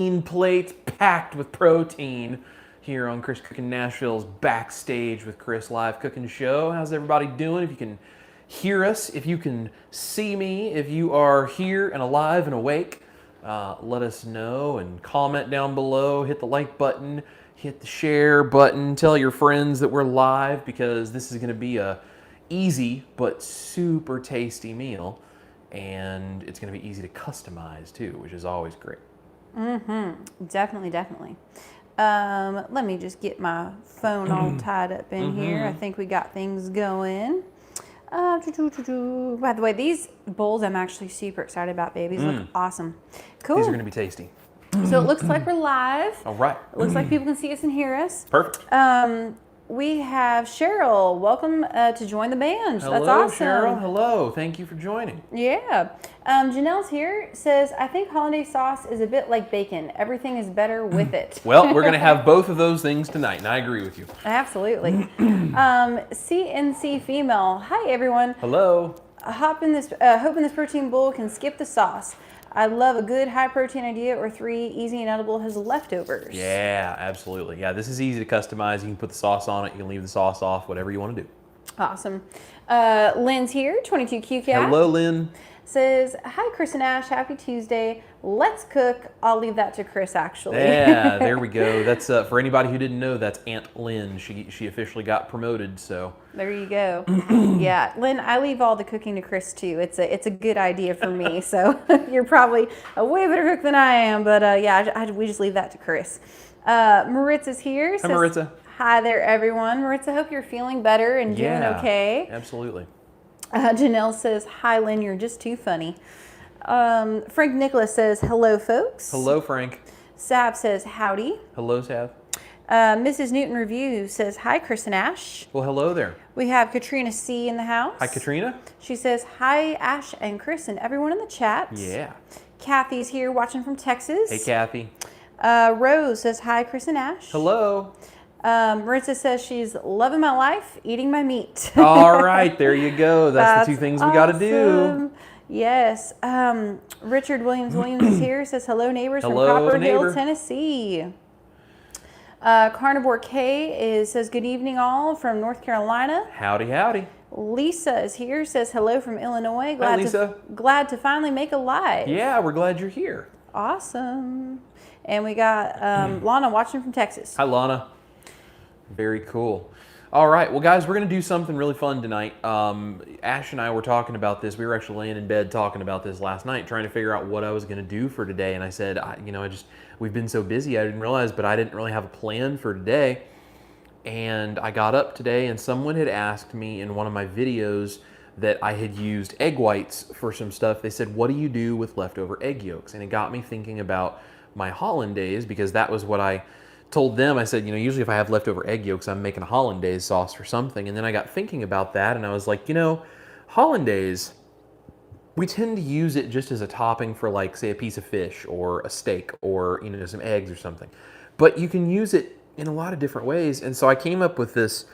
plates packed with protein here on Chris Cooking Nashville's Backstage with Chris live cooking show. How's everybody doing? If you can hear us, if you can see me, if you are here and alive and awake, let us know and comment down below. Hit the like button, hit the share button, tell your friends that we're live, because this is going to be a easy but super tasty meal, and it's going to be easy to customize too, which is always great. Definitely. Let me just get my phone all tied up in here. I think we got things going. By the way, these bowls I'm actually super excited about, babies. Look awesome. Cool. These are going to be tasty. So it looks like we're live. All right. It looks like people can see us and hear us. Perfect. We have Cheryl. Welcome to join the band. Hello, That's awesome. Cheryl. Hello. Thank you for joining. Yeah. Janelle's here, says, I think hollandaise sauce is a bit like bacon. Everything is better with it. Well, we're going to have both of those things tonight, and I agree with you. Absolutely. CNC Female. Hi, everyone. Hello. Hoping this protein bowl can skip the sauce. I love a good high protein idea or 3 easy and edible as leftovers. Yeah, absolutely. Yeah, this is easy to customize. You can put the sauce on it. You can leave the sauce off, whatever you want to do. Awesome. Lynn's here, 22Q Cat. Hello, Lynn. Says, hi, Chris and Ash. Happy Tuesday. Let's cook. I'll leave that to Chris, actually. Yeah, there we go. That's for anybody who didn't know, that's Aunt Lynn. She officially got promoted, so. There you go. Yeah, Lynn, I leave all the cooking to Chris, too. It's a good idea for me, so you're probably a way better cook than I am, but yeah, we just leave that to Chris. Maritza's here. Hi, Maritza. Hi there, everyone. Maritza, hope you're feeling better and doing okay. Absolutely. Janelle says, hi, Lynn, you're just too funny. Frank Nicholas says, hello, folks. Hello, Frank. Sav says, howdy. Hello, Sav. Mrs. Newton Review says, hi, Chris and Ash. Well, hello there. We have Katrina C. in the house. Hi, Katrina. She says, hi, Ash and Chris and everyone in the chat. Yeah. Kathy's here watching from Texas. Hey, Kathy. Rose says, hi, Chris and Ash. Hello. Marissa says she's loving my life, eating my meat. All right, there you go. That's the 2 things we got to do. Yes. Richard Williams is here. Says hello, neighbors from Copper Hill, Tennessee. Carnivore K says good evening, all from North Carolina. Howdy, howdy. Lisa is here. Says hello from Illinois. Hi, Lisa. Glad to finally make a live. Yeah, we're glad you're here. Awesome. And we got Lana watching from Texas. Hi, Lana. Very cool. All right, well, guys, we're going to do something really fun tonight. Ash and I were talking about this. We were actually laying in bed talking about this last night, trying to figure out what I was going to do for today. And I said, we've been so busy, I didn't realize, but I didn't really have a plan for today. And I got up today, and someone had asked me in one of my videos that I had used egg whites for some stuff. They said, what do you do with leftover egg yolks? And it got me thinking about my Hollandaise, because that was what I told them. I said, usually if I have leftover egg yolks, I'm making a Hollandaise sauce or something. And then I got thinking about that, and I was like, Hollandaise, we tend to use it just as a topping for, like, say, a piece of fish or a steak or, some eggs or something. But you can use it in a lot of different ways. And so I came up with this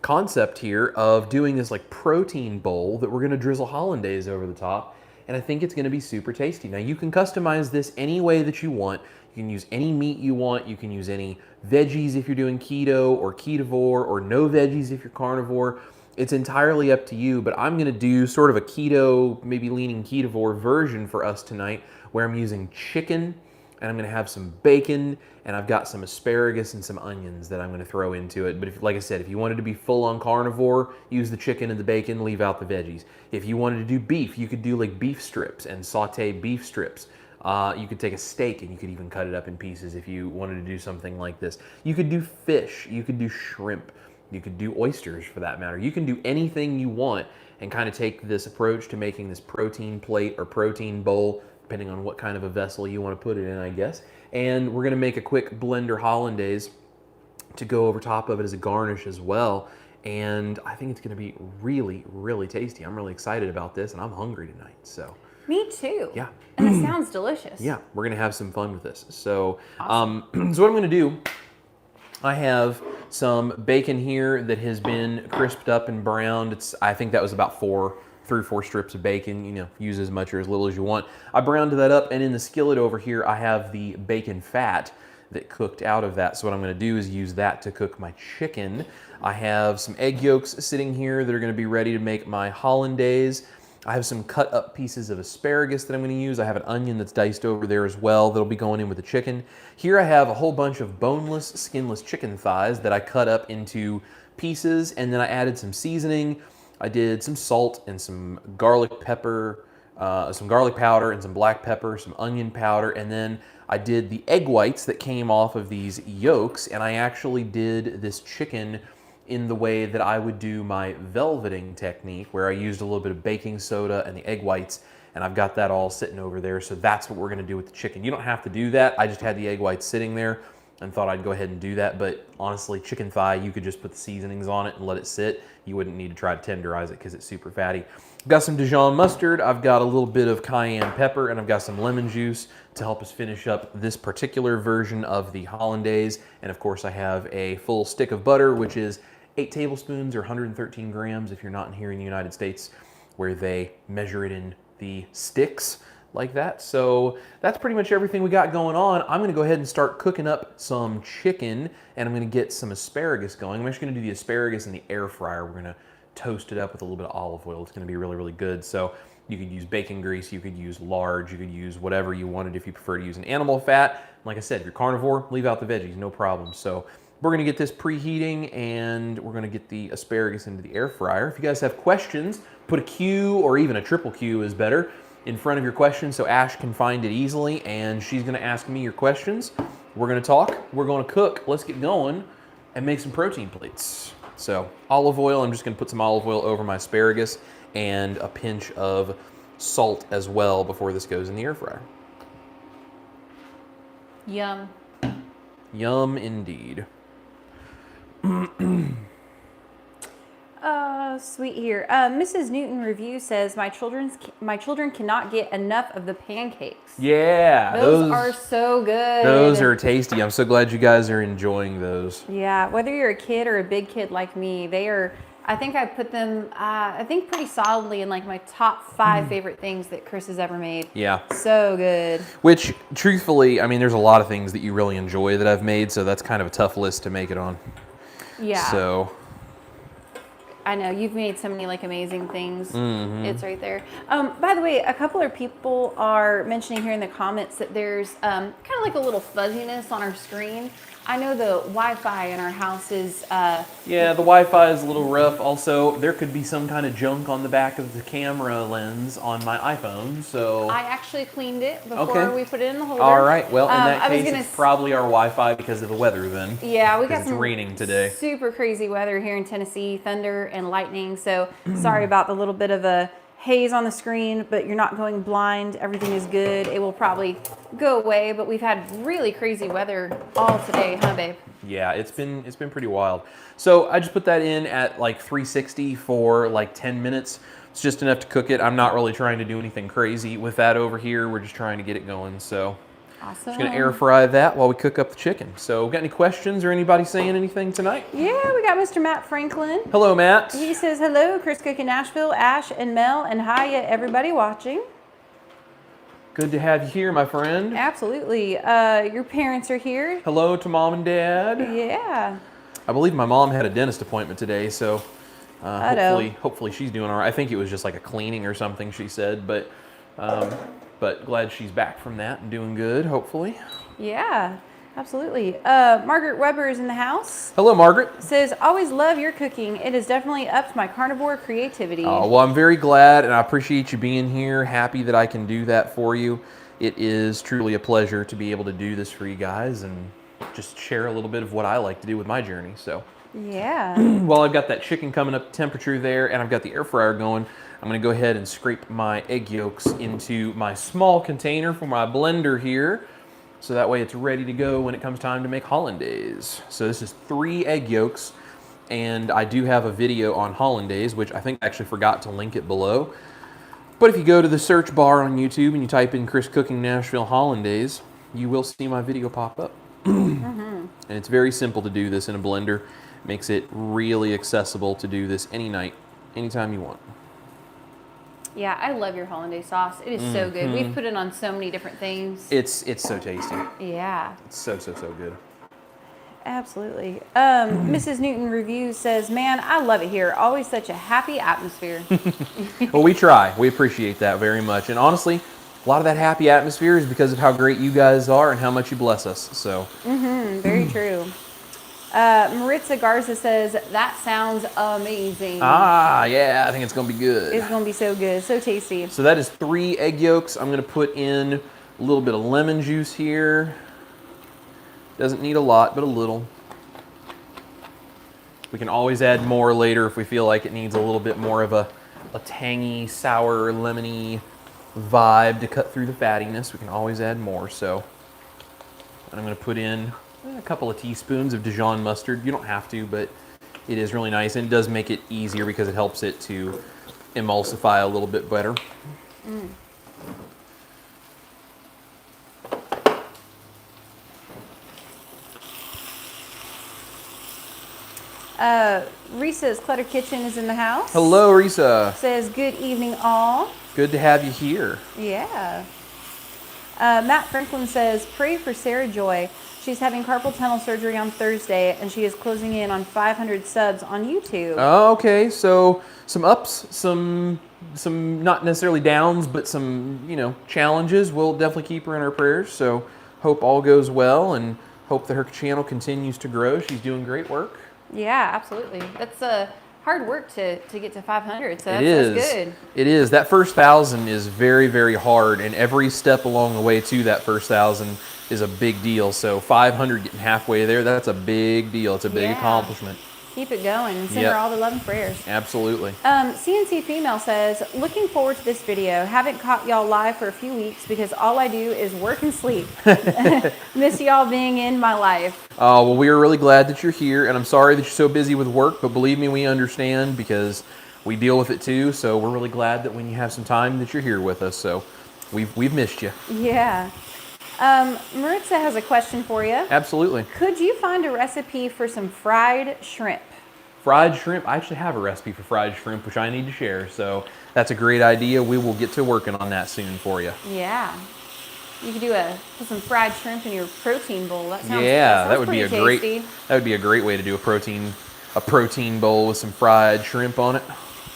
concept here of doing this, like, protein bowl that we're going to drizzle Hollandaise over the top. And I think it's going to be super tasty. Now, you can customize this any way that you want. You can use any meat you want. You can use any veggies if you're doing keto or ketovore, or no veggies if you're carnivore. It's entirely up to you, but I'm going to do sort of a keto, maybe leaning ketovore version for us tonight, where I'm using chicken, and I'm going to have some bacon, and I've got some asparagus and some onions that I'm going to throw into it. But like I said, if you wanted to be full-on carnivore, use the chicken and the bacon, leave out the veggies. If you wanted to do beef, you could do like beef strips and saute beef strips. You could take a steak and you could even cut it up in pieces if you wanted to do something like this. You could do fish, you could do shrimp, you could do oysters for that matter. You can do anything you want and kind of take this approach to making this protein plate or protein bowl, depending on what kind of a vessel you want to put it in, I guess. And we're going to make a quick blender Hollandaise to go over top of it as a garnish as well. And I think it's going to be really, really tasty. I'm really excited about this, and I'm hungry tonight, so. Me too. Yeah. And it sounds delicious. Yeah, we're going to have some fun with this. So, awesome. So what I'm going to do, I have some bacon here that has been crisped up and browned. I think that was about four 3 or 4 strips of bacon, you know, use as much or as little as you want. I browned that up, and in the skillet over here, I have the bacon fat that cooked out of that. So what I'm gonna do is use that to cook my chicken. I have some egg yolks sitting here that are gonna be ready to make my hollandaise. I have some cut up pieces of asparagus that I'm gonna use. I have an onion that's diced over there as well that'll be going in with the chicken. Here I have a whole bunch of boneless, skinless chicken thighs that I cut up into pieces, and then I added some seasoning. I did some salt and some garlic pepper, some garlic powder and some black pepper, some onion powder, and then I did the egg whites that came off of these yolks, and I actually did this chicken in the way that I would do my velveting technique, where I used a little bit of baking soda and the egg whites, and I've got that all sitting over there. So that's what we're gonna do with the chicken. You don't have to do that. I just had the egg whites sitting there and thought I'd go ahead and do that. But honestly, chicken thigh, you could just put the seasonings on it and let it sit. You wouldn't need to try to tenderize it because it's super fatty. I've got some Dijon mustard, I've got a little bit of cayenne pepper, and I've got some lemon juice to help us finish up this particular version of the hollandaise. And of course I have a full stick of butter, which is 8 tablespoons or 113 grams if you're not in here in the United States, where they measure it in the sticks like that. So that's pretty much everything we got going on. I'm gonna go ahead and start cooking up some chicken, and I'm gonna get some asparagus going. I'm actually gonna do the asparagus in the air fryer. We're gonna toast it up with a little bit of olive oil. It's gonna be really, really good. So you could use bacon grease, you could use lard, you could use whatever you wanted if you prefer to use an animal fat. Like I said, if you're carnivore, leave out the veggies, no problem. So we're gonna get this preheating, and we're gonna get the asparagus into the air fryer. If you guys have questions, put a Q, or even a triple Q is better, in front of your questions so Ash can find it easily, and she's gonna ask me your questions. We're gonna talk, we're gonna cook, let's get going and make some protein plates. So olive oil, I'm just gonna put some olive oil over my asparagus and a pinch of salt as well before this goes in the air fryer. Yum. Yum indeed. Sweet here. Mrs. Newton Review says my children cannot get enough of the pancakes. Yeah, Those are so good. Those are tasty. I'm so glad you guys are enjoying those. Yeah, whether you're a kid or a big kid like me, they are. I think I put them, I think pretty solidly in like my top 5 favorite things that Chris has ever made. Yeah. So good. Which, truthfully, I mean, there's a lot of things that you really enjoy that I've made, so that's kind of a tough list to make it on. Yeah. So. I know, you've made so many like amazing things. It's right there. By the way, a couple of people are mentioning here in the comments that there's kind of like a little fuzziness on our screen. I know the Wi-Fi in our house is... Yeah, the Wi-Fi is a little rough. Also, there could be some kind of junk on the back of the camera lens on my iPhone, so... I actually cleaned it before we put it in the holder. All right, well, in that case, it's probably our Wi-Fi because of the weather then. Yeah, we got some raining today. Super crazy weather here in Tennessee, thunder and lightning, so sorry about the little bit of a haze on the screen, but you're not going blind. Everything is good. It will probably go away, but we've had really crazy weather all today, huh, babe? Yeah, it's been pretty wild. So I just put that in at like 360 for like 10 minutes. It's just enough to cook it. I'm not really trying to do anything crazy with that over here. We're just trying to get it going. So awesome. Just gonna air fry that while we cook up the chicken. So got any questions or anybody saying anything tonight? Yeah, we got Mr. Matt Franklin. Hello, Matt. He says, hello, Chris Cooking Nashville, Ash and Mel, and hiya, everybody watching. Good to have you here, my friend. Absolutely. Your parents are here. Hello to Mom and Dad. Yeah. I believe my mom had a dentist appointment today, so hopefully she's doing all right. I think it was just like a cleaning or something she said, but glad she's back from that and doing good, hopefully. Yeah, absolutely. Margaret Weber is in the house. Hello, Margaret. Says, always love your cooking. It has definitely upped my carnivore creativity. Well, I'm very glad, and I appreciate you being here. Happy that I can do that for you. It is truly a pleasure to be able to do this for you guys and just share a little bit of what I like to do with my journey. So, yeah. While I've got that chicken coming up to temperature there, and I've got the air fryer going, I'm going to go ahead and scrape my egg yolks into my small container for my blender here. So that way it's ready to go when it comes time to make hollandaise. So this is 3 egg yolks, and I do have a video on hollandaise, which I think I actually forgot to link it below. But if you go to the search bar on YouTube and you type in Chris Cooking Nashville Hollandaise, you will see my video pop up. And it's very simple to do this in a blender. Makes it really accessible to do this any night, anytime you want. Yeah, I love your hollandaise sauce. It is so good. We've put it on so many different things. It's so tasty. Yeah. It's so good. Absolutely. Mrs. Newton Reviews says, man, I love it here. Always such a happy atmosphere. Well, we try. We appreciate that very much. And honestly, a lot of that happy atmosphere is because of how great you guys are and how much you bless us. So. Very true. Maritza Garza says, that sounds amazing. Ah, yeah, I think it's going to be good. It's going to be so good. So tasty. So that is 3 egg yolks. I'm going to put in a little bit of lemon juice here. Doesn't need a lot, but a little. We can always add more later if we feel like it needs a little bit more of a tangy, sour, lemony vibe to cut through the fattiness. We can always add more. So I'm going to put in a couple of teaspoons of Dijon mustard. You don't have to, but it is really nice, and it does make it easier because it helps it to emulsify a little bit better. Risa's Clutter Kitchen is in the house. Hello, Risa. Says, good evening, all. Good to have you here. Yeah. Matt Franklin says, pray for Sarah Joy. She's having carpal tunnel surgery on Thursday, and she is closing in on 500 subs on YouTube. Oh, okay. So some ups, some not necessarily downs, but some, challenges. We'll definitely keep her in our prayers. So hope all goes well, and hope that her channel continues to grow. She's doing great work. Yeah, absolutely. That's hard work to get to 500, so that's good. It is. That first 1,000 is very, very hard, and every step along the way to that first 1,000 is a big deal. So 500 getting halfway there, that's a big deal. It's a big accomplishment. Keep it going and send her all the love and prayers. Absolutely. CNC Female says, looking forward to this video. Haven't caught y'all live for a few weeks because all I do is work and sleep. Miss y'all being in my life. Oh, well, we are really glad that you're here, and I'm sorry that you're so busy with work, but believe me, we understand because we deal with it too. So we're really glad that when you have some time that you're here with us. So we've missed you. Yeah. Maritza has a question for you. Absolutely. Could you find a recipe for some fried shrimp? Fried shrimp? I actually have a recipe for fried shrimp, which I need to share. So that's a great idea. We will get to working on that soon for you. Yeah. You could put some fried shrimp in your protein bowl. That sounds that would be tasty. That would be a great way to do a protein bowl with some fried shrimp on it.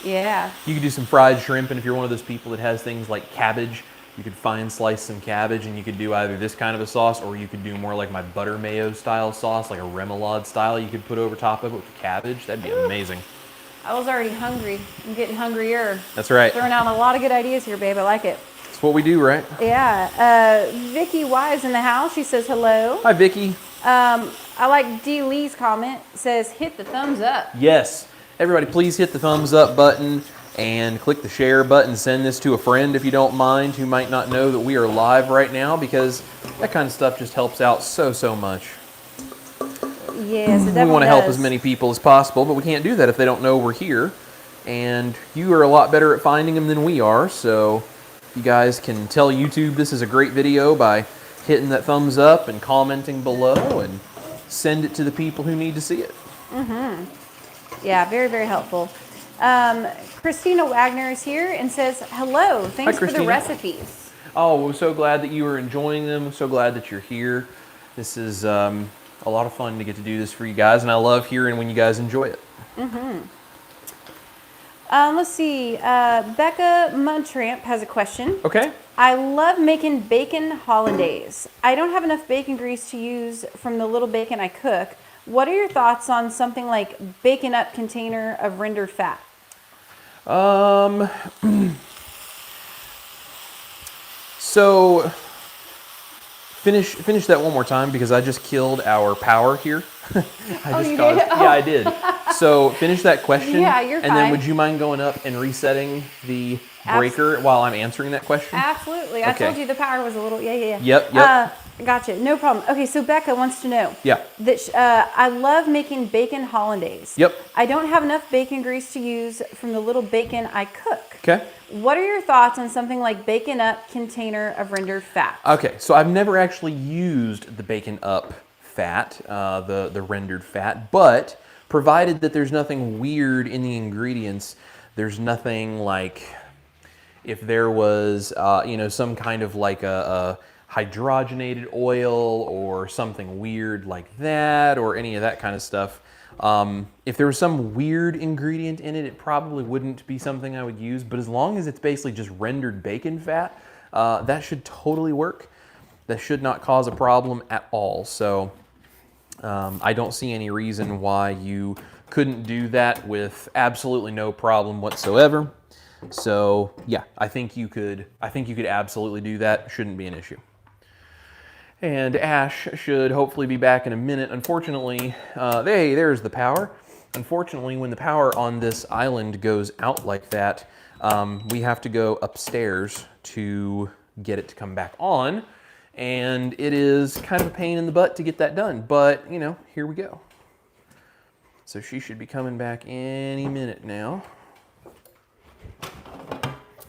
Yeah. You could do some fried shrimp, and if you're one of those people that has things like cabbage, you could fine slice some cabbage, and you could do either this kind of a sauce, or you could do more like my butter mayo style sauce, like a remoulade style you could put over top of it with the cabbage. That'd be amazing. I was already hungry. I'm getting hungrier. That's right. Throwing out a lot of good ideas here, babe. I like it. That's what we do, right? Yeah. Vicky Y is in the house. She says hello. Hi, Vicky. I like D. Lee's comment. It says, hit the thumbs up. Yes. Everybody, please hit the thumbs up button and click the share button. Send this to a friend if you don't mind, who might not know that we are live right now, because that kind of stuff just helps out so much. Yes, it definitely We want to help as does. many people as possible, but we can't do that if they don't know we're here. And you are a lot better at finding them than we are, so you guys can tell YouTube this is a great video by hitting that thumbs up and commenting below, and send it to the people who need to see it. Yeah, very, very helpful. Christina Wagner is here and says, hello, thanks for the recipes. Oh, we're so glad that you are enjoying them. So glad that you're here. This is a lot of fun to get to do this for you guys, and I love hearing when you guys enjoy it. Let's see, Becca Mudtramp has a question. Okay. I love making bacon hollandaise. I don't have enough bacon grease to use from the little bacon I cook. What are your thoughts on something like bacon up container of rendered fat? So finish that one more time, because I just killed our power here. I did. So finish that question. Yeah, you're and fine. then would you mind going up and resetting the breaker while I'm answering that question? Absolutely. I told you the power was a little, yeah. Yep. Gotcha. No problem. Okay, so Becca wants to know. Yeah. That I love making bacon hollandaise. Yep. I don't have enough bacon grease to use from the little bacon I cook. Okay. What are your thoughts on something like bacon up container of rendered fat? Okay, so I've never actually used the bacon up fat, the rendered fat, but provided that there's nothing weird in the ingredients, there's nothing like if there was, you know, some kind of like a hydrogenated oil or something weird like that, or any of that kind of stuff. If there was some weird ingredient in it, it probably wouldn't be something I would use, but as long as it's basically just rendered bacon fat, that should totally work. That should not cause a problem at all. So I don't see any reason why you couldn't do that with absolutely no problem whatsoever. So yeah, I think you could absolutely do that. Shouldn't be an issue. And Ash should hopefully be back in a minute. Unfortunately, hey, there's the power. Unfortunately, when the power on this island goes out like that, we have to go upstairs to get it to come back on. And it is kind of a pain in the butt to get that done. But, you know, here we go. So she should be coming back any minute now.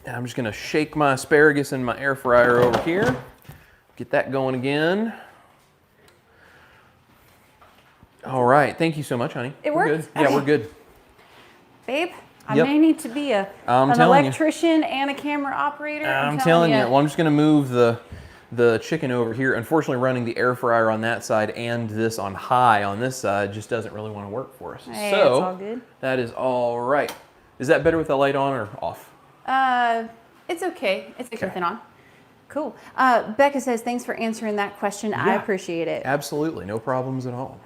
And I'm just going to shake my asparagus in my air fryer over here. Get that going again. All right. Thank you so much, honey. It We're worked? good. Yeah, Okay. we're good. Babe, I Yep. may need to be an telling you. electrician and a camera operator. I'm telling you. Well, I'm just going to move the chicken over here. Unfortunately, running the air fryer on that side and this on high on this side just doesn't really want to work for us. Hey, So it's all good. that is all right. Is that better with the light on or off? It's okay. It's okay Okay. with it on. Cool. Becca says, thanks for answering that question. I Yeah. appreciate it. Absolutely. No problems at all.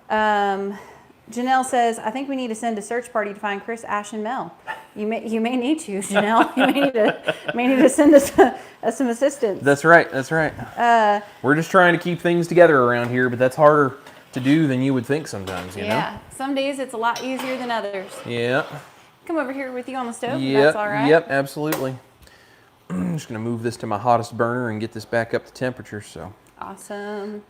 Janelle says, I think we need to send a search party to find Chris, Ash, and Mel. You may need to, Janelle. You may need to send us some assistance. That's right. That's right. We're just trying to keep things together around here, but that's harder to do than you would think sometimes, you know? Yeah. Some days it's a lot easier than others. Yeah. Come over here with you on the stove. Yep. That's all right. Yep, absolutely. I'm just going to move this to my hottest burner and get this back up to temperature, so. Awesome.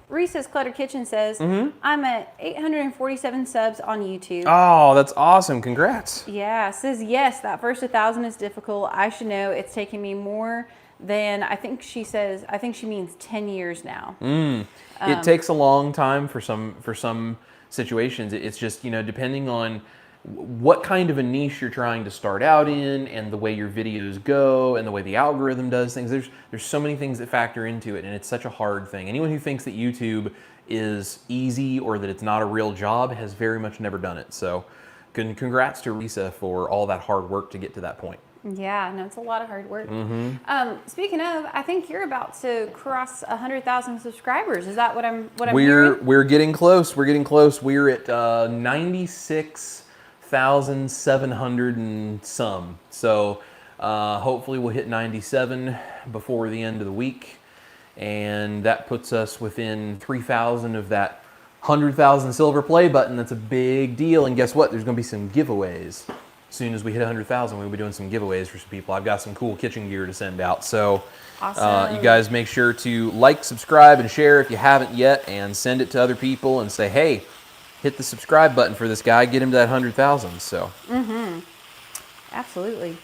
Reese's Clutter Kitchen says, I'm at 847 subs on YouTube. Oh, that's awesome. Congrats. Yeah, says, yes, that first 1,000 is difficult. I should know it's taken me more than, I think she means 10 years now. It takes a long time for some situations. It's just, you know, depending on what kind of a niche you're trying to start out in and the way your videos go and the way the algorithm does things. There's so many things that factor into it, and it's such a hard thing. Anyone who thinks that YouTube is easy or that it's not a real job has very much never done it. So congrats to Risa for all that hard work to get to that point. Yeah, no, it's a lot of hard work. Speaking of, I think you're about to cross 100,000 subscribers. Is that what I'm hearing? We're getting close. We're getting close. We're at 96,700 and some. So hopefully we'll hit 97 before the end of the week, and that puts us within 3,000 of that 100,000 silver play button. That's a big deal. And guess what? There's going to be some giveaways. As soon as we hit 100,000, we'll be doing some giveaways for some people. I've got some cool kitchen gear to send out. So Awesome. you guys make sure to like, subscribe, and share if you haven't yet, and send it to other people and say, hey, hit the subscribe button for this guy, get him to that 100,000. So. Absolutely.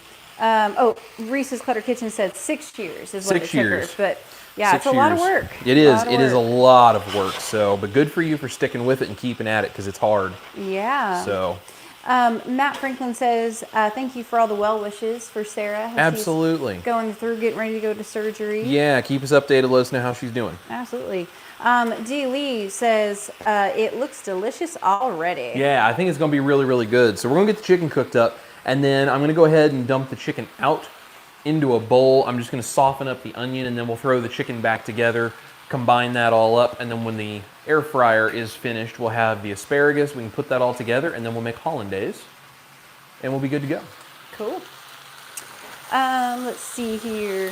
Reese's Clutter Kitchen said 6 years is what 6 it took years. her. But yeah, 6 it's a lot of years. work. It is. It is a lot of work. So, but good for you for sticking with it and keeping at it, because it's hard. Yeah. So. Matt Franklin says, thank you for all the well wishes for Sarah. as Absolutely. she's going through, getting ready to go to surgery. Yeah, keep us updated. Let us know how she's doing. Absolutely. D. Lee says, it looks delicious already. Yeah, I think it's going to be really, really good. So we're going to get the chicken cooked up, and then I'm going to go ahead and dump the chicken out into a bowl. I'm just going to soften up the onion, and then we'll throw the chicken back together, combine that all up, and then when the air fryer is finished, we'll have the asparagus. We can put that all together, and then we'll make Hollandaise, and we'll be good to go. Cool. Let's see here.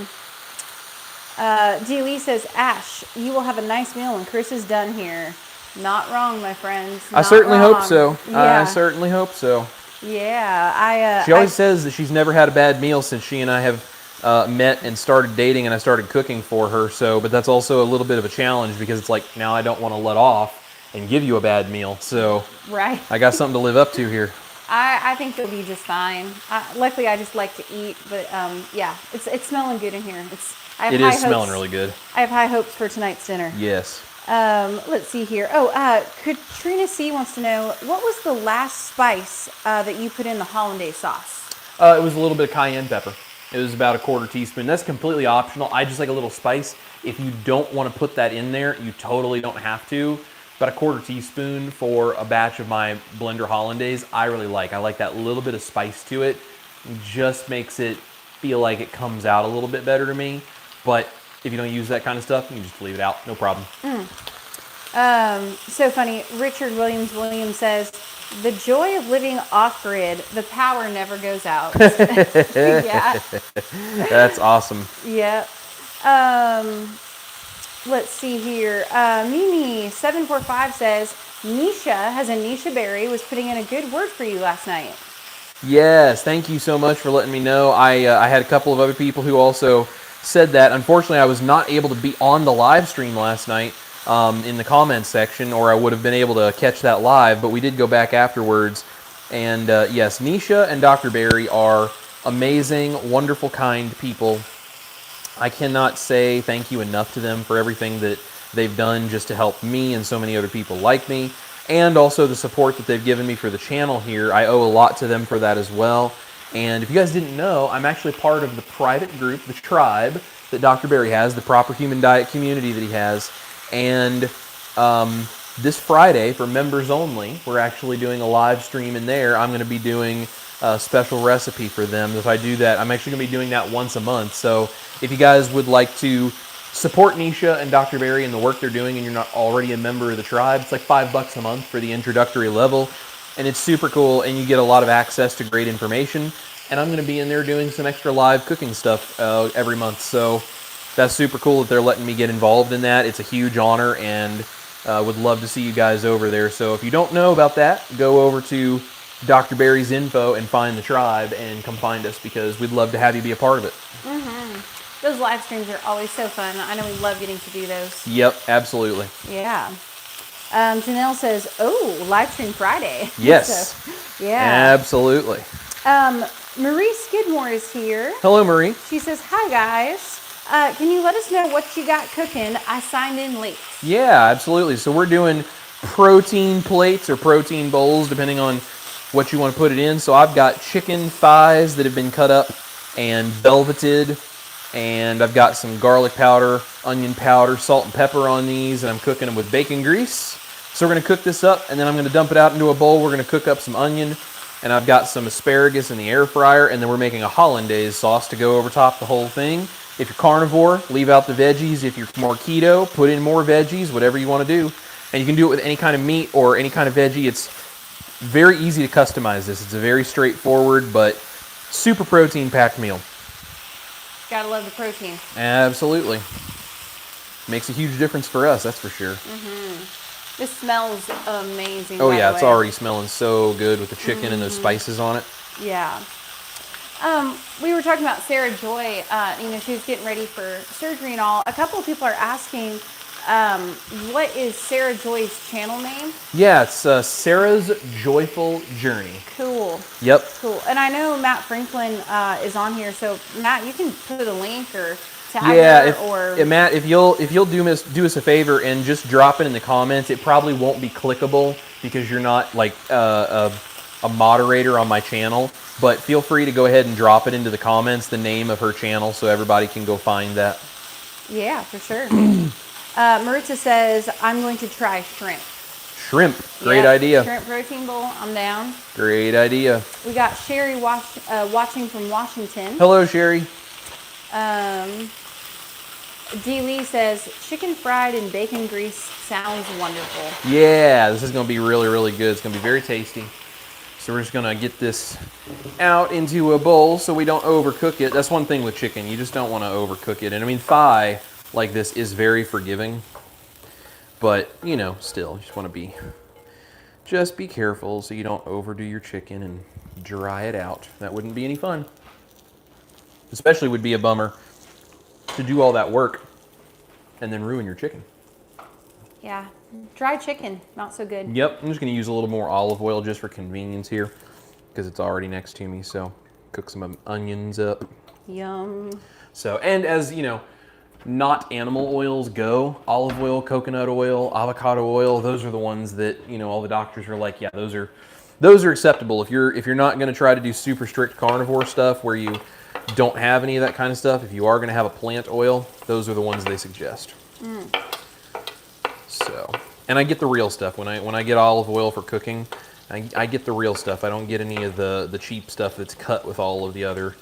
D. Lee says, Ash, you will have a nice meal when Chris is done here. Not wrong, my friends. I certainly hope so. Yeah. I certainly hope so. Yeah. She always says that she's never had a bad meal since she and I have met and started dating, and I started cooking for her. So, but that's also a little bit of a challenge, because it's like, now I don't want to let off and give you a bad meal. So Right. I got something to live up to here. I think you'll be just fine. Luckily, I just like to eat, but yeah, it's smelling good in here. It is smelling really good. I have high hopes for tonight's dinner. Yes. Let's see here. Katrina C wants to know, what was the last spice that you put in the hollandaise sauce? It was a little bit of cayenne pepper. It was about a quarter teaspoon. That's completely optional. I just like a little spice. If you don't want to put that in there, you totally don't have to. About a quarter teaspoon for a batch of my blender Hollandaise, I really like. I like that little bit of spice to it. It just makes it feel like it comes out a little bit better to me. But if you don't use that kind of stuff, you can just leave it out. No problem. So funny. Richard Williams says, the joy of living off-grid, the power never goes out. Yeah. That's awesome. Yep. Let's see here. Mimi745 says, Nisha has a Nisha Berry, was putting in a good word for you last night. Yes, thank you so much for letting me know. I had a couple of other people who also said that. Unfortunately, I was not able to be on the live stream last night in the comments section, or I would have been able to catch that live, but we did go back afterwards. And yes, Nisha and Dr. Berry are amazing, wonderful, kind people. I cannot say thank you enough to them for everything that they've done just to help me and so many other people like me, and also the support that they've given me for the channel here. I owe a lot to them for that as well. And if you guys didn't know, I'm actually part of the private group, the tribe, that Dr. Berry has, the Proper Human Diet community that he has. And this Friday, for members only, we're actually doing a live stream in there. I'm going to be doing a special recipe for them. If I do that, I'm actually going to be doing that once a month. So if you guys would like to support Nisha and Dr. Berry and the work they're doing and you're not already a member of the tribe, it's like $5 a month for the introductory level. And it's super cool, and you get a lot of access to great information. And I'm going to be in there doing some extra live cooking stuff every month. So that's super cool that they're letting me get involved in that. It's a huge honor, and would love to see you guys over there. So if you don't know about that, go over to Dr. Berry's info and find the tribe and come find us, because we'd love to have you be a part of it. Those live streams are always so fun. I know we love getting to do those. Yep, absolutely. Yeah. Janelle says, oh, live stream Friday. Yes. So, yeah. Absolutely. Marie Skidmore is here. Hello, Marie. She says, hi, guys. Can you let us know what you got cooking? I signed in late. Yeah, absolutely. So we're doing protein plates or protein bowls, depending on what you want to put it in. So I've got chicken thighs that have been cut up and velveted, and I've got some garlic powder, onion powder, salt and pepper on these, and I'm cooking them with bacon grease. So we're going to cook this up, and then I'm going to dump it out into a bowl. We're going to cook up some onion, and I've got some asparagus in the air fryer, and then we're making a Hollandaise sauce to go over top the whole thing. If you're carnivore, leave out the veggies. If you're more keto, put in more veggies, whatever you want to do. And you can do it with any kind of meat or any kind of veggie. It's very easy to customize this. It's a very straightforward but super protein-packed meal. Gotta love the protein. Absolutely. Makes a huge difference for us, that's for sure. This smells amazing. Oh by yeah, the it's way. already smelling so good with the chicken and those spices on it. Yeah. We were talking about Sarah Joy. She was getting ready for surgery and all. A couple of people are asking, what is Sarah Joy's channel name? Yeah, it's Sarah's Joyful Journey. Cool. Yep. Cool. And I know Matt Franklin is on here, so Matt, you can put a link or tag her, Matt, if you'll do us a favor and just drop it in the comments. It probably won't be clickable because you're not like a moderator on my channel. But feel free to go ahead and drop it into the comments, the name of her channel, so everybody can go find that. Yeah, for sure. Maritza says, I'm going to try shrimp. Shrimp. Great Yep, idea. Shrimp protein bowl. I'm down. Great idea. We got Sherry watching from Washington. Hello, Sherry. D. Lee says, chicken fried in bacon grease sounds wonderful. Yeah, this is going to be really, really good. It's going to be very tasty. So we're just going to get this out into a bowl so we don't overcook it. That's one thing with chicken. You just don't want to overcook it. And I mean, thigh like this is very forgiving. But, still, you just want to just be careful so you don't overdo your chicken and dry it out. That wouldn't be any fun. Especially would be a bummer to do all that work and then ruin your chicken. Yeah, dry chicken, not so good. Yep, I'm just going to use a little more olive oil just for convenience here because it's already next to me. So cook some onions up. Yum. So, and as not animal oils go, olive oil, coconut oil, avocado oil, those are the ones that, all the doctors are like, yeah, those are those are acceptable. If you're not going to try to do super strict carnivore stuff where you don't have any of that kind of stuff, if you are going to have a plant oil, those are the ones they suggest. So, and I get the real stuff. When I get olive oil for cooking, I get the real stuff. I don't get any of the cheap stuff that's cut with all of the other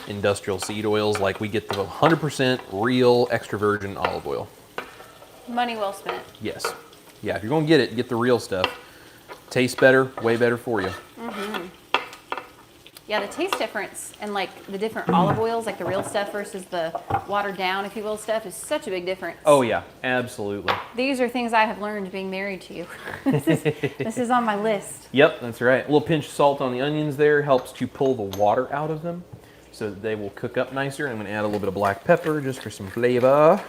industrial seed oils. Like, we get the 100% real extra virgin olive oil. Money well spent. Yes. Yeah, if you're going to get the real stuff. Tastes better, way better for you. Yeah, the taste difference and like the different olive oils, like the real stuff versus the watered down, if you will, stuff is such a big difference. Oh yeah, absolutely. These are things I have learned being married to you. This is on my list. Yep, that's right. A little pinch of salt on the onions there helps to pull the water out of them so that they will cook up nicer. I'm going to add a little bit of black pepper just for some flavor.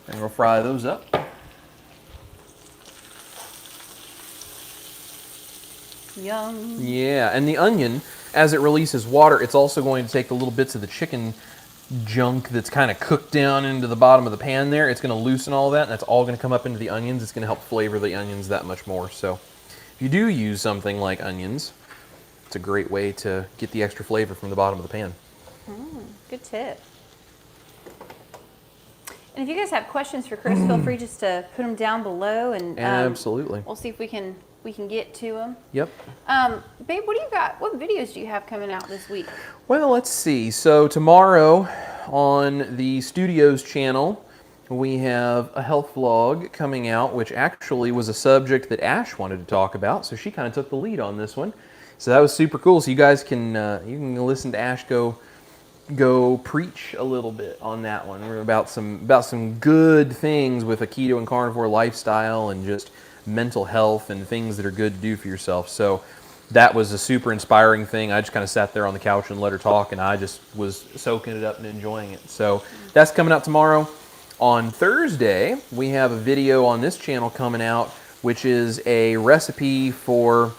And we'll fry those up. Yum. Yeah, and the onion, as it releases water, it's also going to take the little bits of the chicken junk that's kind of cooked down into the bottom of the pan there. It's going to loosen all that, and that's all going to come up into the onions. It's going to help flavor the onions that much more. So if you do use something like onions, it's a great way to get the extra flavor from the bottom of the pan. Good tip. And if you guys have questions for Chris, feel free just to put them down below, and Absolutely. we'll see if we can get to them. Yep. Babe, what do you got? What videos do you have coming out this week? Well, let's see. So tomorrow on the Studios channel, we have a health vlog coming out, which actually was a subject that Ash wanted to talk about. So she kind of took the lead on this one. So that was super cool. So you guys can you can listen to Ash go preach a little bit on that one. We're about some good things with a keto and carnivore lifestyle and just mental health and things that are good to do for yourself. So that was a super inspiring thing. I just kind of sat there on the couch and let her talk, and I just was soaking it up and enjoying it. So that's coming out tomorrow. On Thursday, we have a video on this channel coming out, which is a recipe for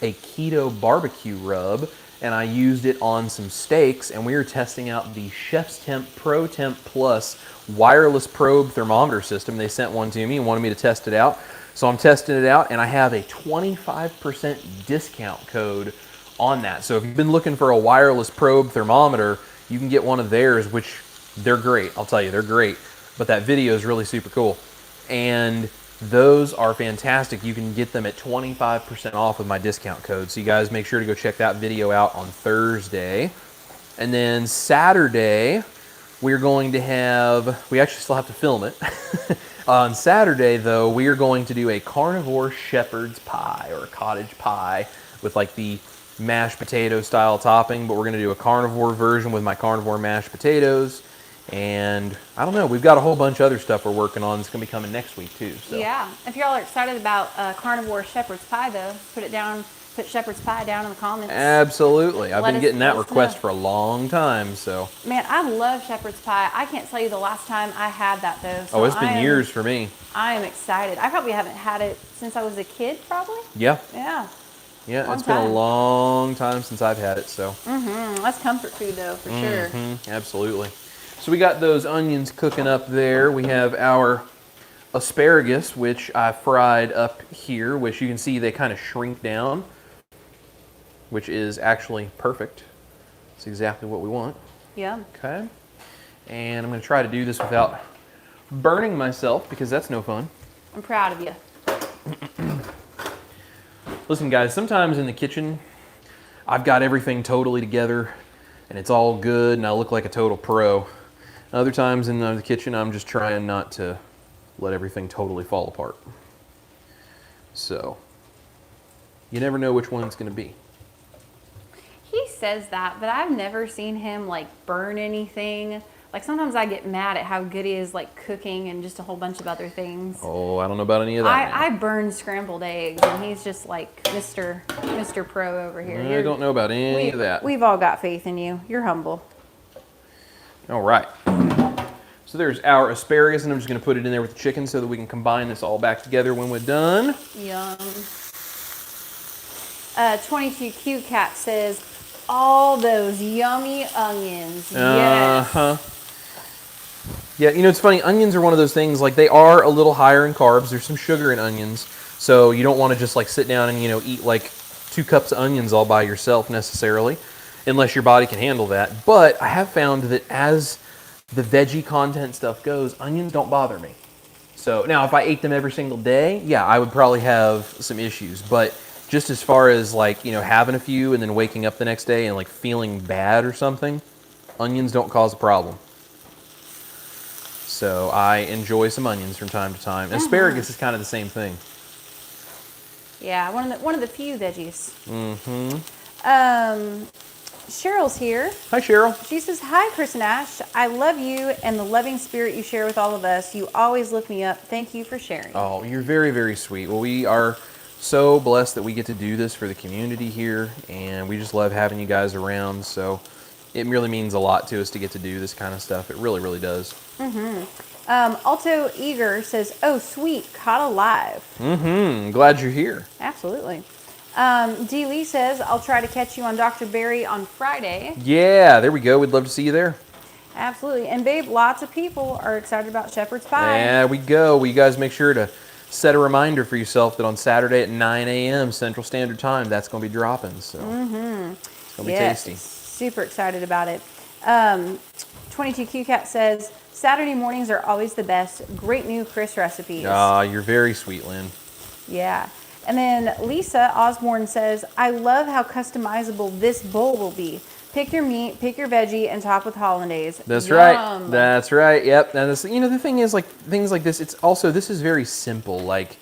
a keto barbecue rub, and I used it on some steaks, and we were testing out the Chef's Temp Pro Temp Plus wireless probe thermometer system. They sent one to me and wanted me to test it out. So I'm testing it out, and I have a 25% discount code on that. So if you've been looking for a wireless probe thermometer, you can get one of theirs, which they're great. I'll tell you, they're great. But that video is really super cool. And those are fantastic. You can get them at 25% off with my discount code. So you guys make sure to go check that video out on Thursday. And then Saturday, we're going to have, we actually still have to film it. On Saturday, though, we are going to do a carnivore shepherd's pie, or a cottage pie, with like the mashed potato style topping, but we're going to do a carnivore version with my carnivore mashed potatoes. And I don't know, we've got a whole bunch of other stuff we're working on that's going to be coming next week too. So. Yeah, if y'all are excited about carnivore shepherd's pie, though, put shepherd's pie down in the comments. Absolutely. I've been getting that request for a long time. So. Man, I love shepherd's pie. I can't tell you the last time I had that, though. So it's been years for me. I am excited. I probably haven't had it since I was a kid, probably. Yeah. Yeah. Yeah, it's been a long time since I've had it, so. That's comfort food, though, for sure. Absolutely. So we got those onions cooking up there. We have our asparagus, which I fried up here, which you can see they kind of shrink down, which is actually perfect. It's exactly what we want. Yeah. Okay. And I'm going to try to do this without burning myself, because that's no fun. I'm proud of you. Listen, guys, sometimes in the kitchen, I've got everything totally together, and it's all good, and I look like a total pro. Other times in the kitchen, I'm just trying not to let everything totally fall apart. So, you never know which one it's going to be. He says that, but I've never seen him like burn anything. Like sometimes I get mad at how good he is like cooking and just a whole bunch of other things. Oh, I don't know about any of that. I burn scrambled eggs, and he's just like Mr. Pro over here. I don't know about any of that. We've all got faith in you. You're humble. All right. So there's our asparagus, and I'm just going to put it in there with the chicken so that we can combine this all back together when we're done. Yum. 22Q Cat says, all those yummy onions. Yes. Yeah, you know, it's funny. Onions are one of those things, like, they are a little higher in carbs. There's some sugar in onions. So you don't want to just, like, sit down and, you know, eat, like, 2 cups of onions all by yourself necessarily, unless your body can handle that. But I have found that as the veggie content stuff goes, onions don't bother me. So now if I ate them every single day, yeah, I would probably have some issues. But just as far as, like, you know, having a few and then waking up the next day and, like, feeling bad or something, onions don't cause a problem. So I enjoy some onions from time to time. Asparagus is kind of the same thing. Yeah, one of the few veggies. Mm-hmm. Cheryl's here. Hi, Cheryl. She says, "Hi, Chris and Ash. I love you and the loving spirit you share with all of us. You always lift me up. Thank you for sharing." Oh, you're very, very sweet. Well, we are so blessed that we get to do this for the community here, and we just love having you guys around. So it really means a lot to us to get to do this kind of stuff. It really, really does. Alto Eager says, "Oh, sweet, caught alive." Glad you're here. Absolutely. D. Lee says, "I'll try to catch you on Dr. Barry on Friday." Yeah, there we go. We'd love to see you there. Absolutely. And babe, lots of people are excited about shepherd's pie. There we go. Well, you guys make sure to set a reminder for yourself that on Saturday at 9 a.m. Central Standard Time, that's going to be dropping. So it's going to be tasty. Super excited about it. 22QCat says, "Saturday mornings are always the best. Great new Chris recipes." Ah, you're very sweet, Lynn. Yeah. And then Lisa Osborne says, "I love how customizable this bowl will be. Pick your meat, pick your veggie, and top with hollandaise." That's Yum. right. That's right. Yep. And this, you know, the thing is, like, things like this, it's also, this is very simple, like,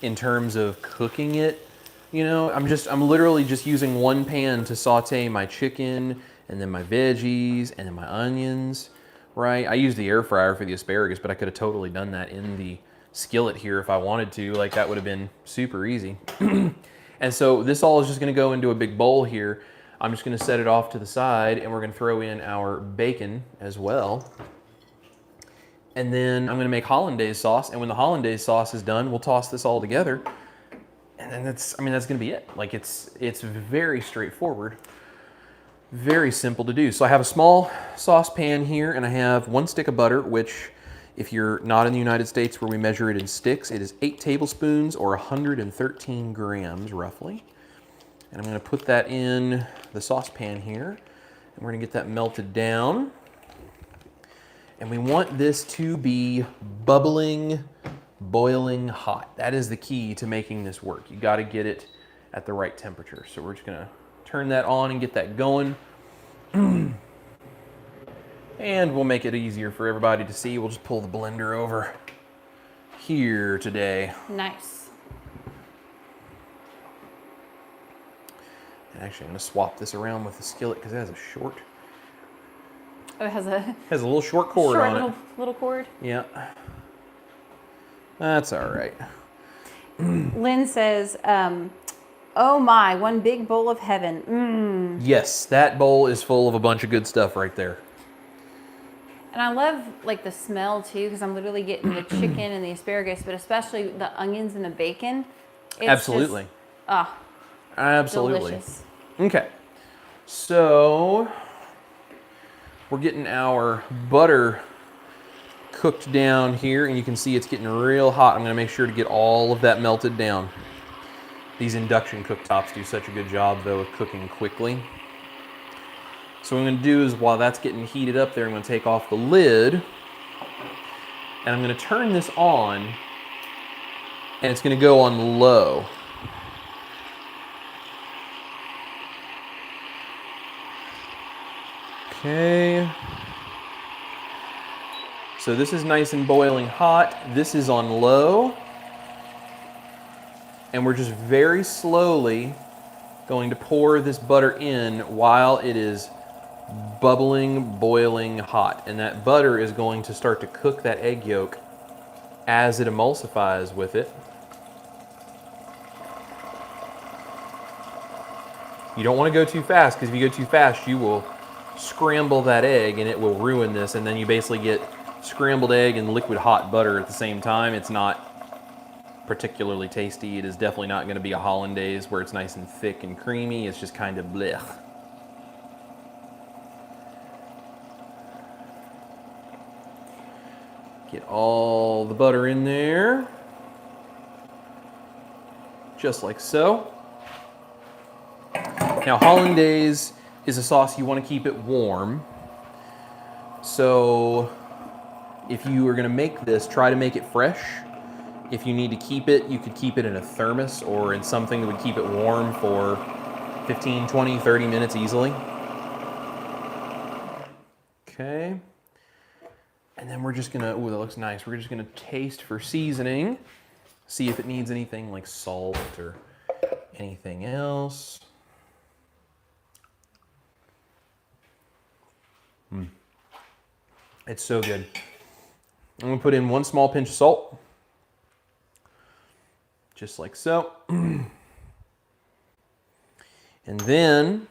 in terms of cooking it. You know, I'm literally just using one pan to saute my chicken and then my veggies and then my onions, right? I use the air fryer for the asparagus, but I could have totally done that in the skillet here if I wanted to. Like, that would have been super easy. And so this all is just going to go into a big bowl here. I'm just going to set it off to the side, and we're going to throw in our bacon as well. And then I'm going to make hollandaise sauce, and when the hollandaise sauce is done, we'll toss this all together. And then that's going to be it. Like, it's very straightforward. Very simple to do. So I have a small saucepan here, and I have 1 stick of butter, which, if you're not in the United States where we measure it in sticks, it is 8 tablespoons or 113 grams roughly. And I'm going to put that in the saucepan here, and we're going to get that melted down. And we want this to be bubbling, boiling hot. That is the key to making this work. You got to get it at the right temperature. So we're just going to turn that on and get that going. And we'll make it easier for everybody to see. We'll just pull the blender over here today. Nice. And actually, I'm going to swap this around with the skillet because it has a short. Oh, it has a little short cord on it. Little cord. Yeah. That's all right. Lynn says, "Oh my, one big bowl of heaven." Yes, that bowl is full of a bunch of good stuff right there. And I love, like, the smell too, because I'm literally getting the chicken and the asparagus, but especially the onions and the bacon. It's Absolutely. Just, absolutely. Delicious. Okay. So we're getting our butter cooked down here, and you can see it's getting real hot. I'm going to make sure to get all of that melted down. These induction cooktops do such a good job, though, of cooking quickly. So what I'm going to do is, while that's getting heated up there, I'm going to take off the lid, and I'm going to turn this on, and it's going to go on low. Okay. So this is nice and boiling hot. This is on low. And we're just very slowly going to pour this butter in while it is bubbling, boiling hot. And that butter is going to start to cook that egg yolk as it emulsifies with it. You don't want to go too fast, because if you go too fast, you will scramble that egg and it will ruin this, and then you basically get scrambled egg and liquid hot butter at the same time. It's not particularly tasty. It is definitely not going to be a hollandaise where it's nice and thick and creamy. It's just kind of blech. Get all the butter in there. Just like so. Now, Hollandaise is a sauce you want to keep it warm. So if you are going to make this, try to make it fresh. If you need to keep it, you could keep it in a thermos or in something that would keep it warm for 15, 20, 30 minutes easily. Okay. And then we're just gonna, ooh, that looks nice. We're just gonna taste for seasoning, see if it needs anything like salt or anything else. It's so good. I'm gonna put in 1 small pinch of salt, just like so. And then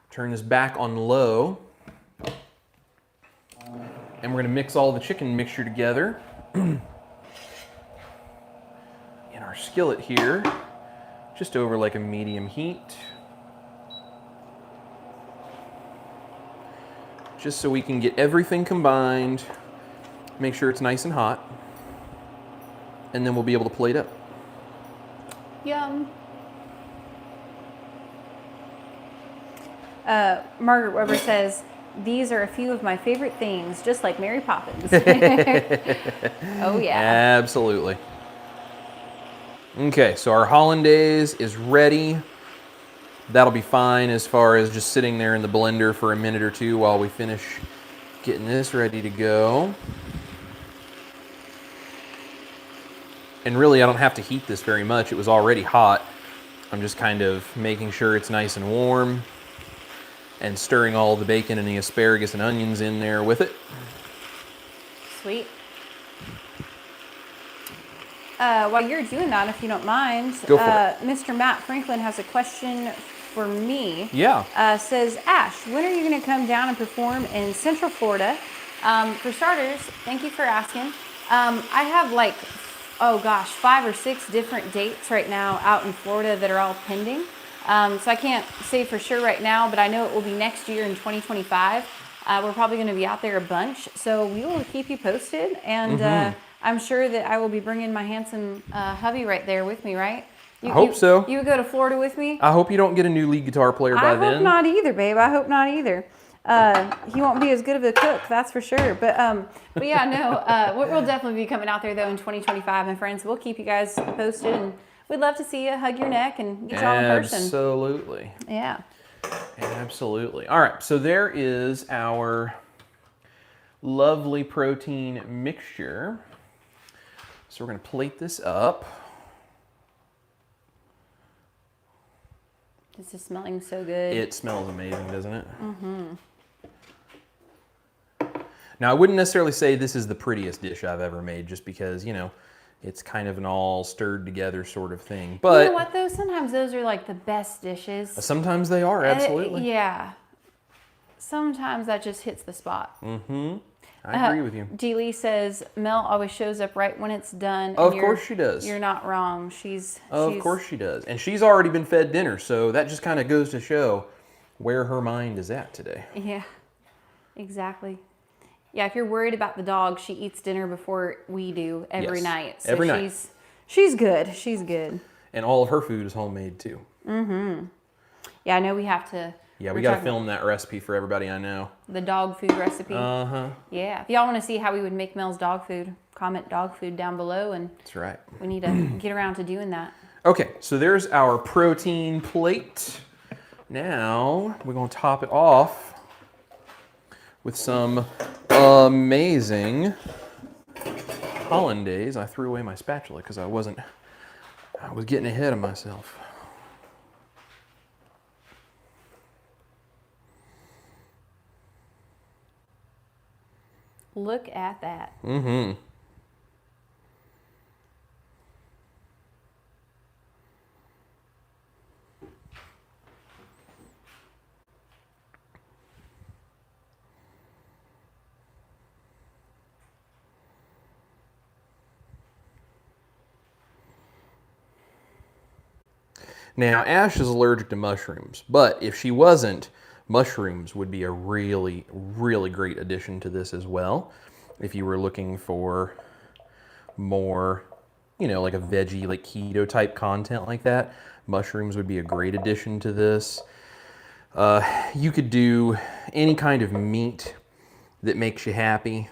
turn this back on low. And we're gonna mix all the chicken mixture together in our skillet here, just over like a medium heat. Just so we can get everything combined, make sure it's nice and hot, and then we'll be able to plate up. Yum. Margaret Weber says, these are a few of my favorite things, just like Mary Poppins. Oh, yeah. Absolutely. Okay, so our Hollandaise is ready. That'll be fine as far as just sitting there in the blender for a minute or two while we finish getting this ready to go. And really, I don't have to heat this very much. It was already hot. I'm just kind of making sure it's nice and warm and stirring all the bacon and the asparagus and onions in there with it. Sweet. While you're doing that, if you don't mind, Go for it. Mr. Matt Franklin has a question for me. Yeah. Says, Ash, when are you going to come down and perform in Central Florida? For starters, thank you for asking. I have like, 5 or 6 different dates right now out in Florida that are all pending. So I can't say for sure right now, but I know it will be next year in 2025. We're probably going to be out there a bunch, so we will keep you posted. And I'm sure that I will be bringing my handsome hubby right there with me, right? I hope so. You would go to Florida with me? I hope you don't get a new lead guitar player by then. I hope not either, babe. I hope not either. He won't be as good of a cook, that's for sure. But yeah, no, we'll definitely be coming out there, though, in 2025, my friends. We'll keep you guys posted, and we'd love to see you, hug your neck, and get you all in person. Absolutely. Yeah. Absolutely. All right, so there is our lovely protein mixture. So we're going to plate this up. This is smelling so good. It smells amazing, doesn't it? Mm-hmm. Now, I wouldn't necessarily say this is the prettiest dish I've ever made, just because, you know, it's kind of an all stirred together sort of thing. But you know what, though? Sometimes those are like the best dishes. Sometimes they are, absolutely. Yeah. Sometimes that just hits the spot. Mm-hmm. I agree with you. G. Lee says, Mel always shows up right when it's done. Of course she does. You're not wrong. Of course she does. And she's already been fed dinner, so that just kind of goes to show where her mind is at today. Yeah, exactly. Yeah, if you're worried about the dog, she eats dinner before we do every night. So every night. She's good. She's good. And all of her food is homemade, too. Mm-hmm. Yeah, I know we have to... Yeah, we got to film that recipe for everybody I know. The dog food recipe. Uh-huh. Yeah. If y'all want to see how we would make Mel's dog food, comment dog food down below, and that's right. We need to get around to doing that. Okay, so there's our protein plate. Now, we're going to top it off with some amazing Hollandaise. I threw away my spatula because I was getting ahead of myself. Look at that. Mm-hmm. Now, Ash is allergic to mushrooms, but if she wasn't, mushrooms would be a really, really great addition to this as well. if you were looking for more, you know, like a veggie, like keto type content like that, mushrooms would be a great addition to this. You could do any kind of meat that makes you happy.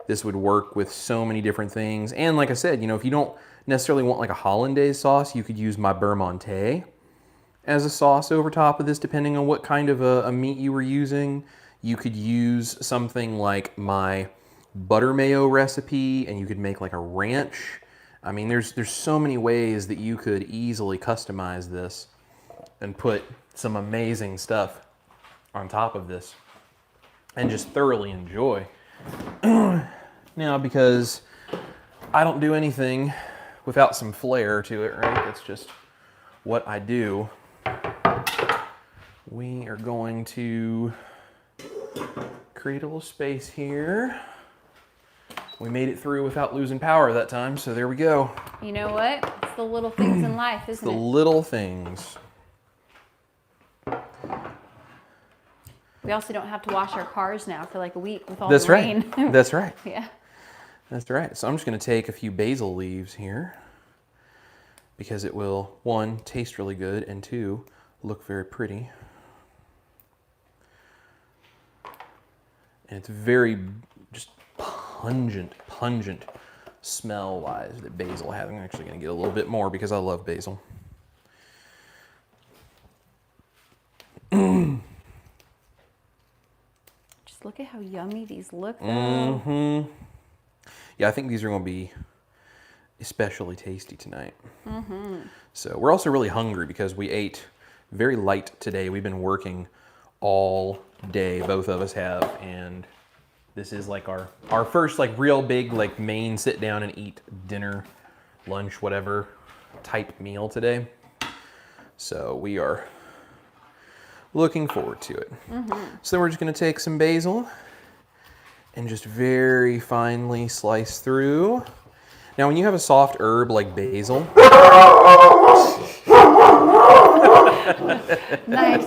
This would work with so many different things. And like I said, you know, if you don't necessarily want like a Hollandaise sauce, you could use my beurre monté as a sauce over top of this, depending on what kind of a meat you were using. You could use something like my butter mayo recipe, and you could make like a ranch. I mean, there's so many ways that you could easily customize this and put some amazing stuff on top of this and just thoroughly enjoy. Now, because I don't do anything without some flair to it, right? That's just what I do. We are going to create a little space here. We made it through without losing power that time, so there we go. You know what? It's the little things in life, isn't it? The little things. We also don't have to wash our cars now for like a week with all That's the rain. right. That's right. Yeah. That's right. So I'm just going to take a few basil leaves here because it will, one, taste really good, and two, look very pretty. And it's very just pungent smell-wise that basil has. I'm actually going to get a little bit more because I love basil. Just look at how yummy these look, though. Mm-hmm. Yeah, I think these are going to be especially tasty tonight. Mm-hmm. So we're also really hungry because we ate very light today. We've been working all day, both of us have, and this is like our first like real big like main sit down and eat dinner, lunch, whatever type meal today. So we are looking forward to it. Mm-hmm. So then we're just going to take some basil and just very finely slice through. Now, when you have a soft herb like basil, nice.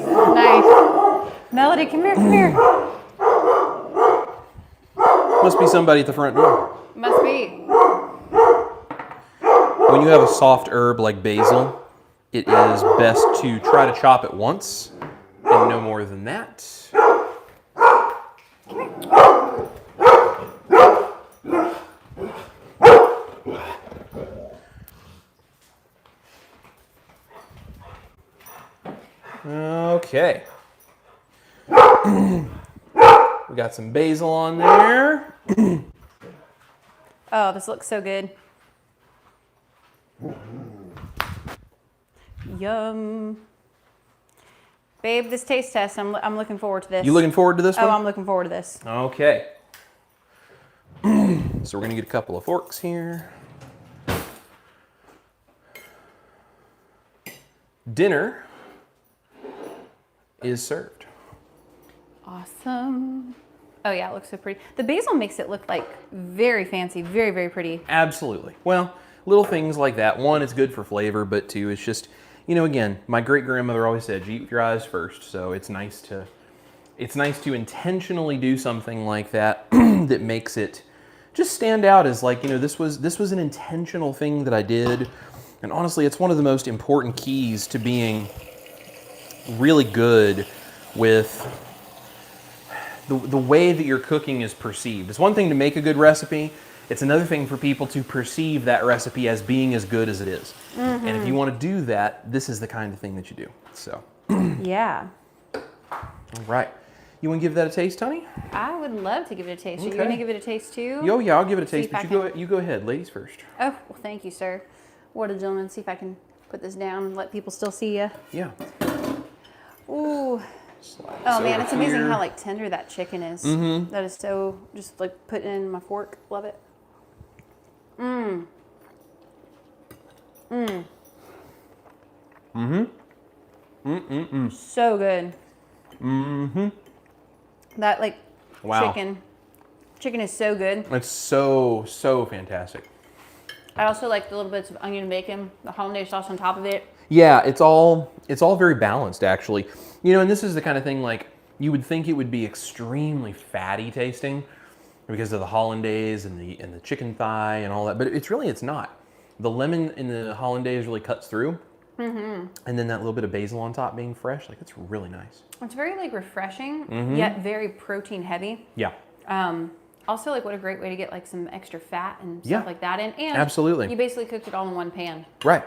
Melody, come here. Must be somebody at the front door. Must be. When you have a soft herb like basil, it is best to try to chop it once and no more than that. Okay. We got some basil on there. Oh, this looks so good. Yum. Babe, this taste test, I'm looking forward to this. You looking forward to this one? Oh, I'm looking forward to this. Okay. So we're going to get a couple of forks here. Dinner is served. Awesome. Oh yeah, it looks so pretty. The basil makes it look like very fancy, very, very pretty. Absolutely. Well, little things like that. One, it's good for flavor, but two, it's just, you know, again, my great grandmother always said, "You eat with your eyes first." So it's nice to intentionally do something like that that makes it just stand out as like, you know, this was an intentional thing that I did. And honestly, it's one of the most important keys to being really good with the way that your cooking is perceived. It's one thing to make a good recipe. It's another thing for people to perceive that recipe as being as good as it is. Mm-hmm. And if you want to do that, this is the kind of thing that you do. So. Yeah. All right. You want to give that a taste, honey? I would love to give it a taste. Okay. Are you going to give it a taste too? Oh, yeah, I'll give it a taste, but you go ahead. Ladies first. Oh, well, thank you, sir. What a gentleman. See if I can put this down and let people still see you. Yeah. Ooh. Oh man, it's amazing how like tender that chicken is. Mm-hmm. That is so, just like putting it in my fork. Love it. Mmm. Mmm. Mm-hmm. Mm-mm-mm. So good. Mm-hmm. That like wow. Chicken is so good. It's so fantastic. I also like the little bits of onion and bacon, the hollandaise sauce on top of it. Yeah, it's all very balanced actually. You know, and this is the kind of thing like you would think it would be extremely fatty tasting, because of the hollandaise and the chicken thigh and all that. But it's not. The lemon in the hollandaise really cuts through. And then that little bit of basil on top being fresh, like it's really nice. It's very like refreshing, yet very protein heavy. Yeah. Also, like what a great way to get like some extra fat and stuff like that in. And absolutely. You basically cooked it all in one pan. Right.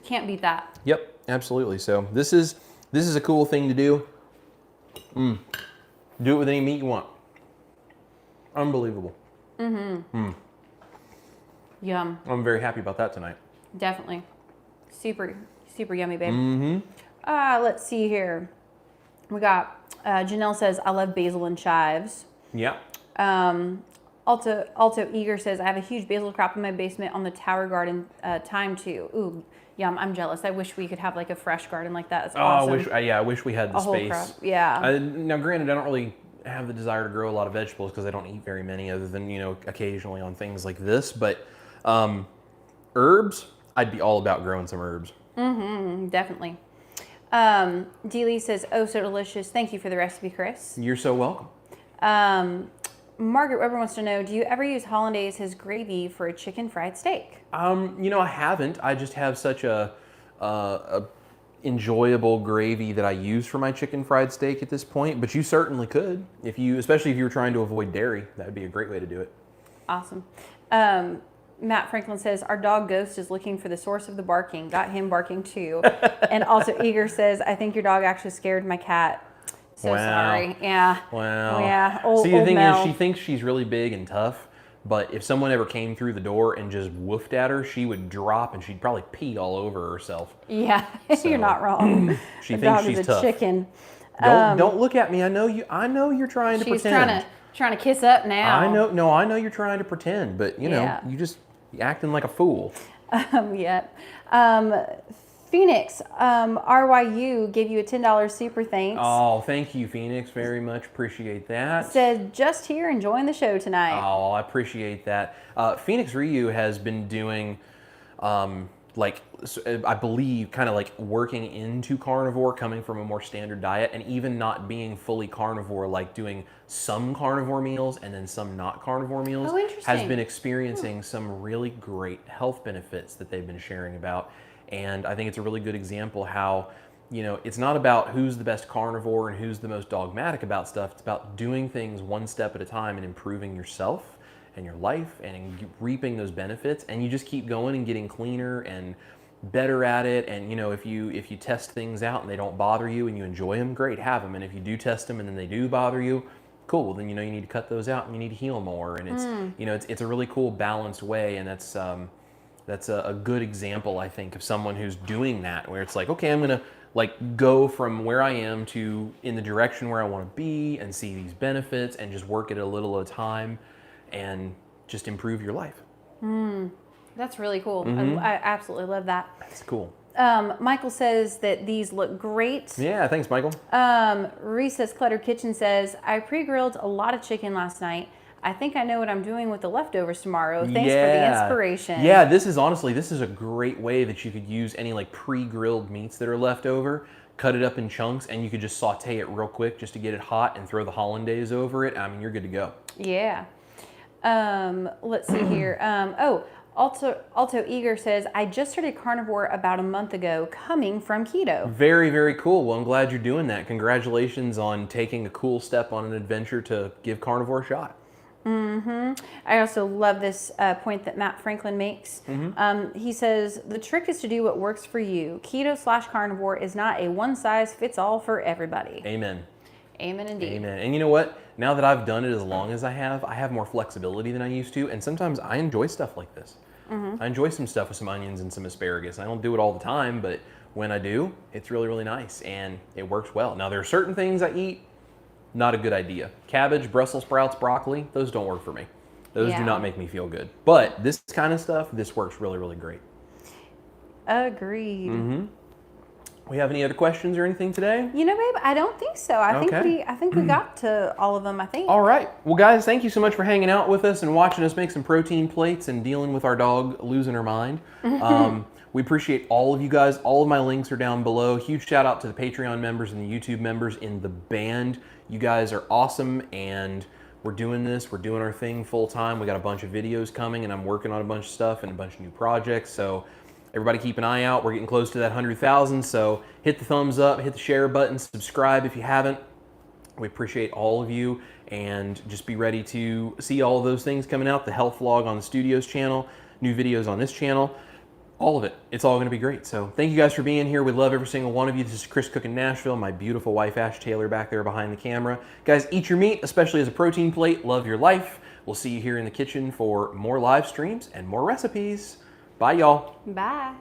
Can't beat that. Yep, absolutely. So this is a cool thing to do. Do it with any meat you want. Unbelievable. Yum. I'm very happy about that tonight. Definitely. Super yummy, babe. Let's see here. We got, Janelle says, I love basil and chives. Yeah. Also Eager says, I have a huge basil crop in my basement on the tower garden, time too. Ooh, yum, I'm jealous. I wish we could have like a fresh garden like that. It's awesome. I wish we had the space. Whole crop. Yeah. Now, granted, I don't really have the desire to grow a lot of vegetables because I don't eat very many other than, occasionally on things like this. But herbs, I'd be all about growing some herbs. Definitely. Deely says, oh, so delicious. Thank you for the recipe, Chris. You're so welcome. Margaret Weber wants to know, do you ever use Hollandaise as gravy for a chicken fried steak? I haven't. I just have such a enjoyable gravy that I use for my chicken fried steak at this point. But you certainly could, especially if you were trying to avoid dairy. That would be a great way to do it. Awesome. Matt Franklin says, our dog Ghost is looking for the source of the barking. Got him barking too. And also Eager says, I think your dog actually scared my cat. So sorry. Yeah. Wow. Yeah. See, the thing is, she thinks she's really big and tough, but if someone ever came through the door and just woofed at her, she would drop and she'd probably pee all over herself. Yeah, so, you're not wrong. She the thinks dog she's is a tough. Chicken. Don't look at me. I know you're trying to pretend. She's trying to kiss up now. I know you're trying to pretend, but you acting like a fool. Phoenix, RYU gave you a $10 super thanks. Oh, thank you, Phoenix. Very much appreciate that. Said, just here enjoying the show tonight. Oh, I appreciate that. Phoenix Ryu has been doing, I believe, kind of like working into carnivore, coming from a more standard diet, and even not being fully carnivore, like doing some carnivore meals and then some not carnivore meals. Oh, interesting. Has been experiencing some really great health benefits that they've been sharing about. And I think it's a really good example how, it's not about who's the best carnivore and who's the most dogmatic about stuff. It's about doing things one step at a time and improving yourself and your life and reaping those benefits. And you just keep going and getting cleaner and better at it. And, if you test things out and they don't bother you and you enjoy them, great, have them. And if you do test them and then they do bother you, cool. Well, then, you need to cut those out and you need to heal more. And it's a really cool balanced way. And that's a good example, I think, of someone who's doing that, where it's like, okay, I'm gonna go from where I am to in the direction where I want to be and see these benefits and just work it a little at a time and just improve your life. That's really cool. I absolutely love that. That's cool. Michael says that these look great. Yeah, thanks, Michael. Recess Clutter Kitchen says, I pre-grilled a lot of chicken last night. I think I know what I'm doing with the leftovers tomorrow. Thanks for the inspiration. Yeah, this is a great way that you could use any pre-grilled meats that are left over, cut it up in chunks, and you could just saute it real quick just to get it hot and throw the hollandaise over it. I mean, you're good to go. Yeah. Let's see here. Alto Eager says, I just started carnivore about a month ago, coming from keto. Very, very cool. Well, I'm glad you're doing that. Congratulations on taking a cool step on an adventure to give carnivore a shot. I also love this point that Matt Franklin makes. He says, the trick is to do what works for you. Keto/carnivore is not a one-size-fits-all for everybody. Amen. Amen indeed. Amen. And you know what? Now that I've done it as long as I have more flexibility than I used to. And sometimes I enjoy stuff like this. I enjoy some stuff with some onions and some asparagus. I don't do it all the time, but when I do, it's really, really nice. And it works well. Now, there are certain things I eat, not a good idea. Cabbage, Brussels sprouts, broccoli, those don't work for me. Those do not make me feel good. But this kind of stuff, this works really, really great. Agreed. We have any other questions or anything today? Babe, I don't think so. I think we got to all of them, I think. All right. Well, guys, thank you so much for hanging out with us and watching us make some protein plates and dealing with our dog losing her mind. We appreciate all of you guys. All of my links are down below. Huge shout out to the Patreon members and the YouTube members in the band. You guys are awesome, and We're doing this. We're doing our thing full time. We got a bunch of videos coming, and I'm working on a bunch of stuff and a bunch of new projects. So everybody keep an eye out. We're getting close to that 100,000. So hit the thumbs up, hit the share button, subscribe if you haven't. We appreciate all of you, and just be ready to see all of those things coming out. The health vlog on the studios channel, new videos on this channel, all of it. It's all going to be great. So thank you guys for being here. We love every single one of you. This is Chris Cooking Nashville, my beautiful wife Ash Taylor back there behind the camera. Guys, eat your meat, especially as a protein plate. Love your life. We'll see you here in the kitchen for more live streams and more recipes. Bye, y'all. Bye.